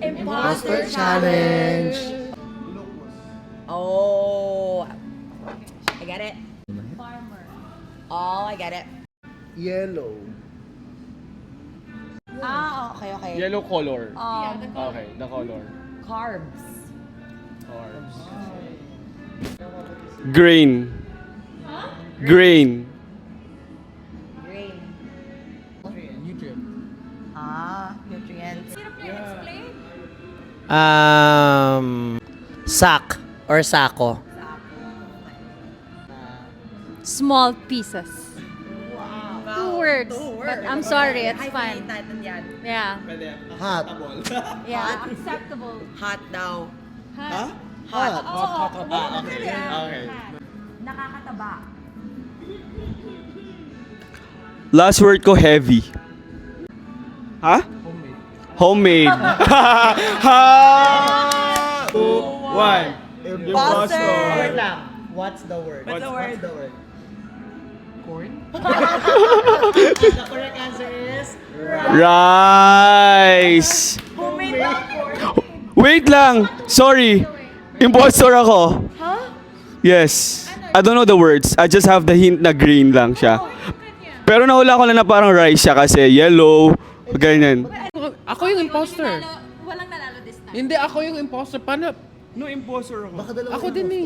Imposter challenge. Oh, I get it. Farmer. Oh, I get it. Yellow. Okay. Yellow color. The Okay, the color. Carbs. Carbs. Green. Green. Green. Nutrient. Nutrients. Hirap niya explain. Sack or sako. Small pieces. Wow. Two words. But I'm sorry, it's fine. Natin yan. Yeah. Hot. Yeah. Acceptable. Hot daw. Huh? Hot. Okay. Okay. Nakakataba. Last word ko, heavy. Ha? Homemade. Ha! 2, 1. Imposter. Wait lang. What's the word? What's the word? What's the word? Corn? The correct answer is Rice. Homemade popcorn. Wait lang. Sorry. Impostor ako. Huh? Yes. I don't know the words. I just have the hint na green lang siya. Pero nahula ko lang na parang rice siya kasi yellow, ganyan. Ako yung imposter. Walang nanalo this time. Hindi, ako yung imposter. Paano? No impostor ako. baka dalawa. Ako din eh.